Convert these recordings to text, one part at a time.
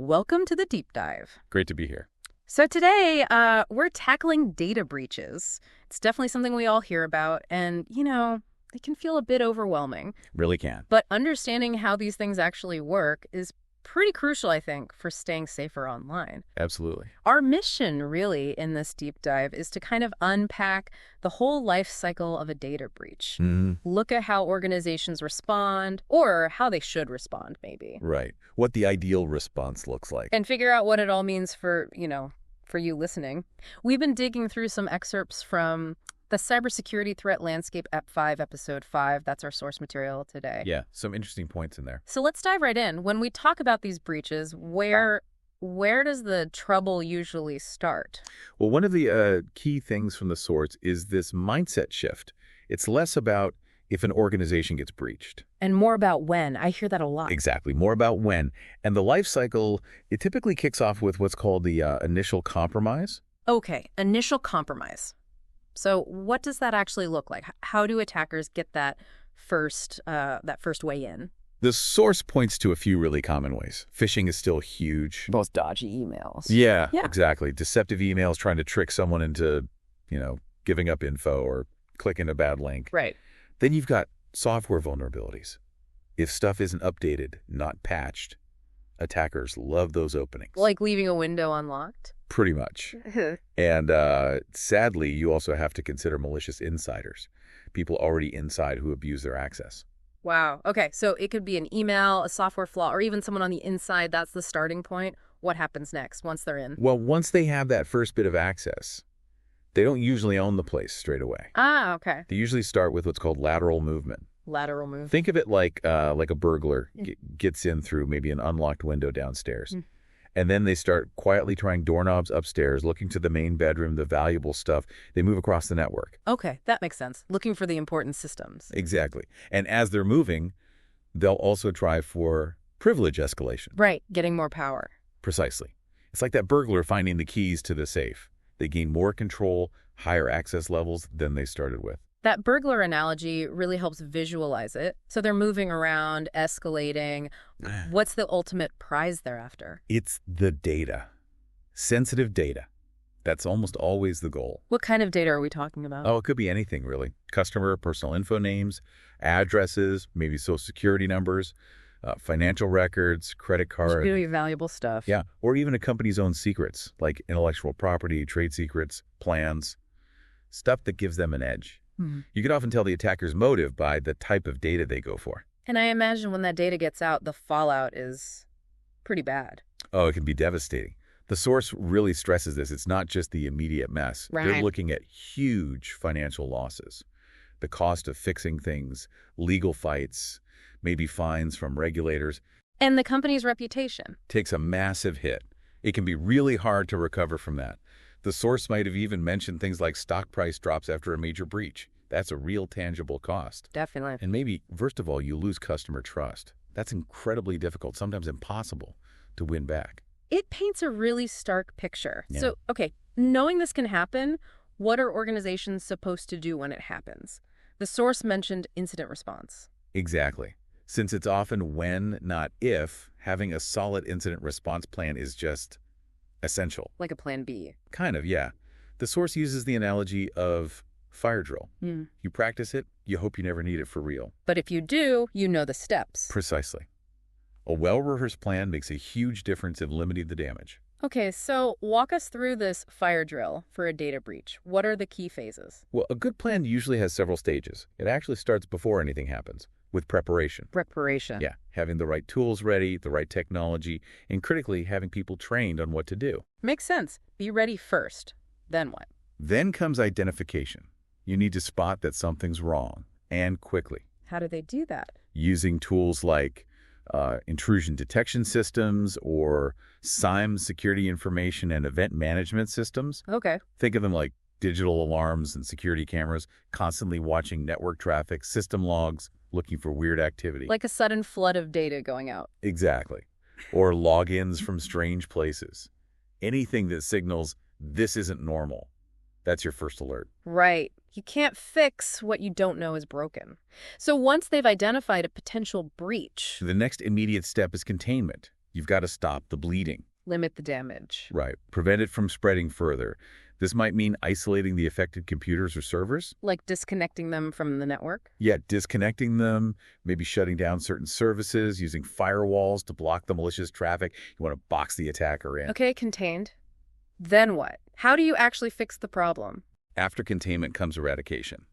Welcome to the deep dive. Great to be here. So today, we're tackling data breaches. It's definitely something we all hear about, and, it can feel a bit overwhelming. Really can. But understanding how these things actually work is pretty crucial, I think, for staying safer online. Absolutely. Our mission, really, in this deep dive is to kind of unpack the whole life cycle of a data breach. Look at how organizations respond, or how they should respond, maybe. Right. What the ideal response looks like. And figure out what it all means for you listening. We've been digging through some excerpts from the Cybersecurity Threat Landscape Ep 5, Episode 5. That's our source material today. Yeah, some interesting points in there. So let's dive right in. When we talk about these breaches, where does the trouble usually start? Well, one of the key things from the source is this mindset shift. It's less about if an organization gets breached. And more about when. I hear that a lot. Exactly. More about when. And the life cycle, it typically kicks off with what's called the initial compromise. Okay, initial compromise. So what does that actually look like? How do attackers get that first way in? The source points to a few really common ways. Phishing is still huge. Those dodgy emails. Yeah, exactly. Deceptive emails trying to trick someone into, giving up info or clicking a bad link. Right. Then you've got software vulnerabilities. If stuff isn't updated, not patched, attackers love those openings. Like leaving a window unlocked? Pretty much. And sadly, you also have to consider malicious insiders, people already inside who abuse their access. Wow. Okay, so it could be an email, a software flaw, or even someone on the inside. That's the starting point. What happens next once they're in? Well, once they have that first bit of access, they don't usually own the place straight away. Ah, okay. They usually start with what's called lateral movement. Lateral movement. Think of it like a burglar gets in through maybe an unlocked window downstairs. And then they start quietly trying doorknobs upstairs, looking to the main bedroom, the valuable stuff. They move across the network. Okay, that makes sense. Looking for the important systems. Exactly. And as they're moving, they'll also try for privilege escalation. Right, getting more power. Precisely. It's like that burglar finding the keys to the safe. They gain more control, higher access levels than they started with. That burglar analogy really helps visualize it. So they're moving around, escalating. What's the ultimate prize they're after? It's the data. Sensitive data. That's almost always the goal. What kind of data are we talking about? Oh, it could be anything, really. Customer, personal info names, addresses, maybe social security numbers, financial records, credit card. Really valuable stuff. Yeah, or even a company's own secrets, like intellectual property, trade secrets, plans, stuff that gives them an edge. You could often tell the attacker's motive by the type of data they go for. And I imagine when that data gets out, the fallout is pretty bad. Oh, it can be devastating. The source really stresses this. It's not just the immediate mess. Right. They're looking at huge financial losses. The cost of fixing things, legal fights, maybe fines from regulators. And the company's reputation. Takes a massive hit. It can be really hard to recover from that. The source might have even mentioned things like stock price drops after a major breach. That's a real tangible cost. Definitely. And maybe, first of all, you lose customer trust. That's incredibly difficult, sometimes impossible, to win back. It paints a really stark picture. Yeah. So, okay, knowing this can happen, what are organizations supposed to do when it happens? The source mentioned incident response. Exactly. Since it's often when, not if, having a solid incident response plan is just essential. Like a plan B. Kind of, yeah. The source uses the analogy of fire drill. You practice it, you hope you never need it for real. But if you do, you know the steps. Precisely. A well-rehearsed plan makes a huge difference in limiting the damage. Okay, so walk us through this fire drill for a data breach. What are the key phases? Well, a good plan usually has several stages. It actually starts before anything happens, with preparation. Preparation. Yeah, having the right tools ready, the right technology, and critically, having people trained on what to do. Makes sense. Be ready first. Then what? Then comes identification. You need to spot that something's wrong, and quickly. How do they do that? Using tools like intrusion detection systems or SIEM security information and event management systems. Okay. Think of them like digital alarms and security cameras, constantly watching network traffic, system logs, looking for weird activity. Like a sudden flood of data going out. Exactly. Or logins from strange places. Anything that signals this isn't normal. That's your first alert. Right. You can't fix what you don't know is broken. So once they've identified a potential breach. The next immediate step is containment. You've got to stop the bleeding. Limit the damage. Right. Prevent it from spreading further. This might mean isolating the affected computers or servers. Like disconnecting them from the network? Yeah, disconnecting them, maybe shutting down certain services, using firewalls to block the malicious traffic. You want to box the attacker in. Okay, contained. Then what? How do you actually fix the problem? After containment comes eradication.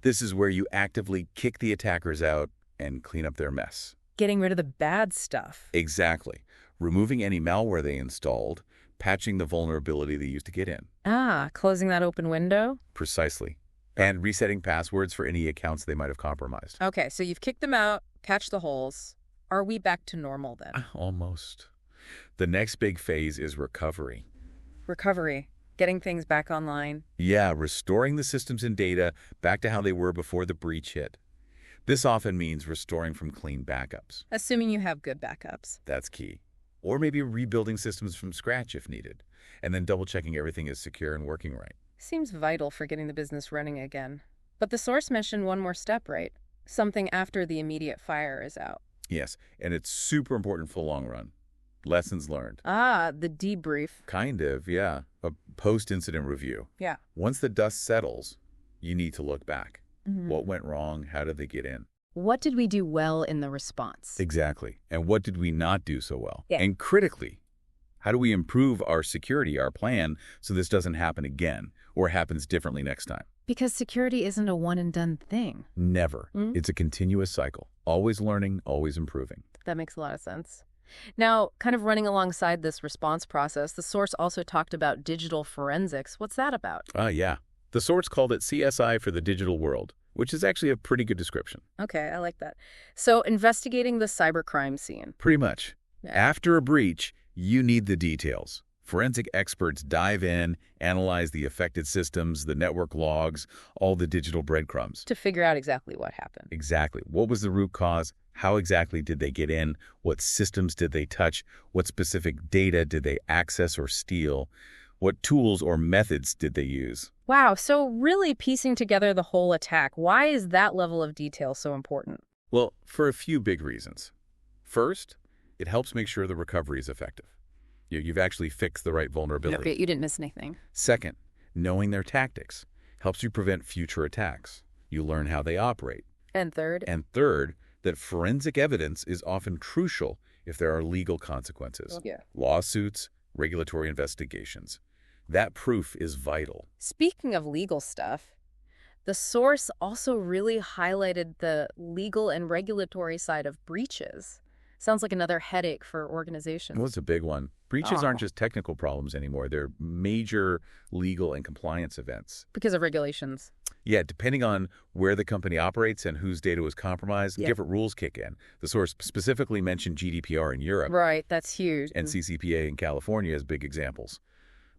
This is where you actively kick the attackers out and clean up their mess. Getting rid of the bad stuff. Exactly. Removing any malware they installed, patching the vulnerability they used to get in. Ah, closing that open window? Precisely. And resetting passwords for any accounts they might have compromised. Okay, so you've kicked them out, patched the holes. Are we back to normal then? Almost. The next big phase is recovery. Recovery. Getting things back online. Yeah, restoring the systems and data back to how they were before the breach hit. This often means restoring from clean backups. Assuming you have good backups. That's key. Or maybe rebuilding systems from scratch if needed, and then double-checking everything is secure and working right. Seems vital for getting the business running again. But the source mentioned one more step, right? Something after the immediate fire is out. Yes, and it's super important for the long run. Lessons learned. Ah, the debrief. Kind of, yeah. A post-incident review. Yeah. Once the dust settles, you need to look back. What went wrong? How did they get in? What did we do well in the response? Exactly. And what did we not do so well? Yeah. And critically, how do we improve our security, our plan, so this doesn't happen again or happens differently next time? Because security isn't a one-and-done thing. Never. It's a continuous cycle. Always learning, always improving. That makes a lot of sense. Now, kind of running alongside this response process, the source also talked about digital forensics. What's that about? Yeah. The source called it CSI for the digital world, which is actually a pretty good description. Okay, I like that. So, investigating the cybercrime scene. Pretty much. Yeah. After a breach, you need the details. Forensic experts dive in, analyze the affected systems, the network logs, all the digital breadcrumbs. To figure out exactly what happened. Exactly. What was the root cause? How exactly did they get in? What systems did they touch? What specific data did they access or steal? What tools or methods did they use? Wow, so really piecing together the whole attack. Why is that level of detail so important? Well, for a few big reasons. First, it helps make sure the recovery is effective. You've actually fixed the right vulnerability. You didn't miss anything. Second, knowing their tactics helps you prevent future attacks. You learn how they operate. And third? And third, that forensic evidence is often crucial if there are legal consequences. Yeah. Lawsuits, regulatory investigations. That proof is vital. Speaking of legal stuff, the source also really highlighted the legal and regulatory side of breaches. Sounds like another headache for organizations. Well, it's a big one. Breaches aren't just technical problems anymore. They're major legal and compliance events. Because of regulations. Yeah, depending on where the company operates and whose data was compromised, different rules kick in. The source specifically mentioned GDPR in Europe. Right, that's huge. And CCPA in California as big examples.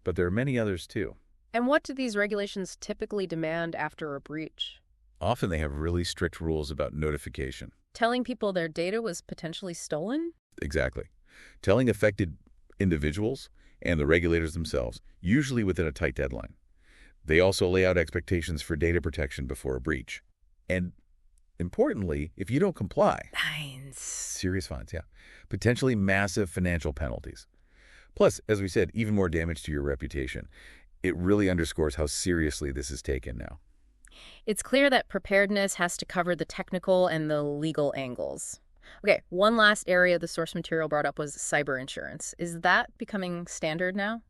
But there are many others too. And what do these regulations typically demand after a breach? Often they have really strict rules about notification. Telling people their data was potentially stolen? Exactly. Telling affected individuals and the regulators themselves, usually within a tight deadline. They also lay out expectations for data protection before a breach. And importantly, if you don't comply, Fines. serious fines, yeah. Potentially massive financial penalties. Plus, as we said, even more damage to your reputation. It really underscores how seriously this is taken now. It's clear that preparedness has to cover the technical and the legal angles. Okay, one last area the source material brought up was cyber insurance. Is that becoming standard now?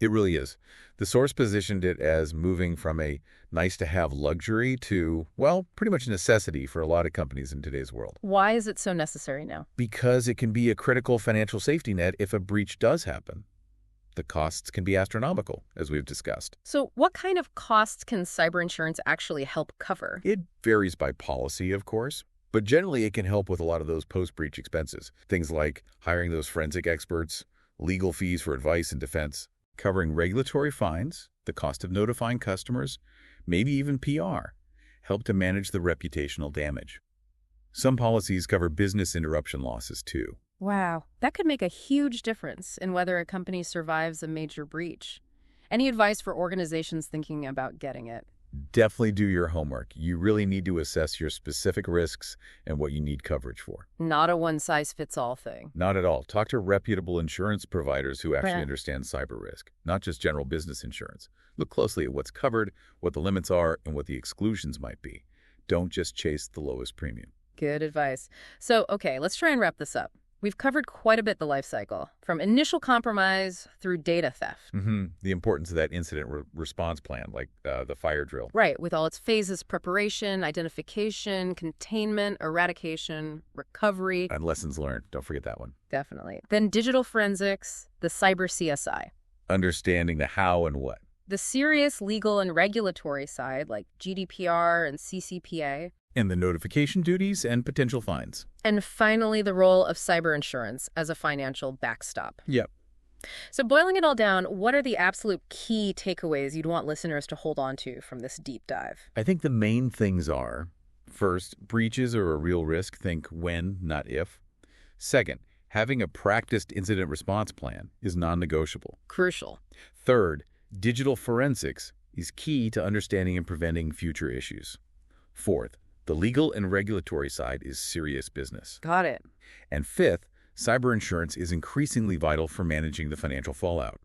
It really is. The source positioned it as moving from a nice-to-have luxury to, well, pretty much a necessity for a lot of companies in today's world. Why is it so necessary now? Because it can be a critical financial safety net if a breach does happen. The costs can be astronomical, as we've discussed. So what kind of costs can cyber insurance actually help cover? It varies by policy, of course, but generally it can help with a lot of those post-breach expenses. Things like hiring those forensic experts, legal fees for advice and defense, covering regulatory fines, the cost of notifying customers, maybe even PR, help to manage the reputational damage. Some policies cover business interruption losses, too. Wow, that could make a huge difference in whether a company survives a major breach. Any advice for organizations thinking about getting it? Definitely do your homework. You really need to assess your specific risks and what you need coverage for. Not a one-size-fits-all thing. Not at all. Talk to reputable insurance providers who actually Right. understand cyber risk, not just general business insurance. Look closely at what's covered, what the limits are, and what the exclusions might be. Don't just chase the lowest premium. Good advice. So, okay, let's try and wrap this up. We've covered quite a bit the life cycle, from initial compromise through data theft. The importance of that incident response plan, like the fire drill. Right, with all its phases: preparation, identification, containment, eradication, recovery. And lessons learned. Don't forget that one. Definitely. Then digital forensics, the cyber CSI. Understanding the how and what. The serious legal and regulatory side, like GDPR and CCPA. And the notification duties and potential fines. And finally, the role of cyber insurance as a financial backstop. Yep. So boiling it all down, what are the absolute key takeaways you'd want listeners to hold on to from this deep dive? I think the main things are, first, breaches are a real risk. Think when, not if. Second, having a practiced incident response plan is non-negotiable. Crucial. Third, digital forensics is key to understanding and preventing future issues. Fourth, the legal and regulatory side is serious business. Got it. And fifth, cyber insurance is increasingly vital for managing the financial fallout.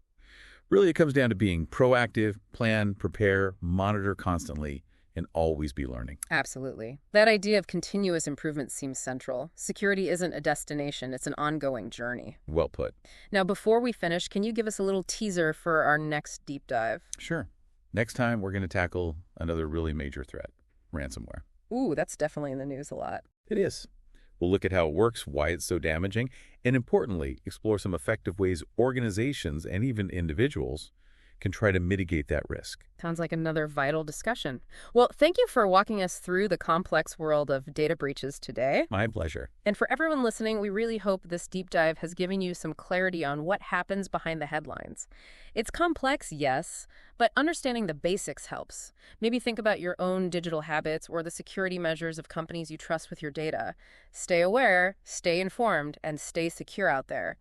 Really, it comes down to being proactive, plan, prepare, monitor constantly, and always be learning. Absolutely. That idea of continuous improvement seems central. Security isn't a destination, it's an ongoing journey. Well put. Now, before we finish, can you give us a little teaser for our next deep dive? Sure. Next time, we're going to tackle another really major threat, ransomware. Ooh, that's definitely in the news a lot. It is. We'll look at how it works, why it's so damaging, and importantly, explore some effective ways organizations and even individuals can try to mitigate that risk. Sounds like another vital discussion. Well, thank you for walking us through the complex world of data breaches today. My pleasure. And for everyone listening, we really hope this deep dive has given you some clarity on what happens behind the headlines. It's complex, yes, but understanding the basics helps. Maybe think about your own digital habits or the security measures of companies you trust with your data. Stay aware, stay informed, and stay secure out there.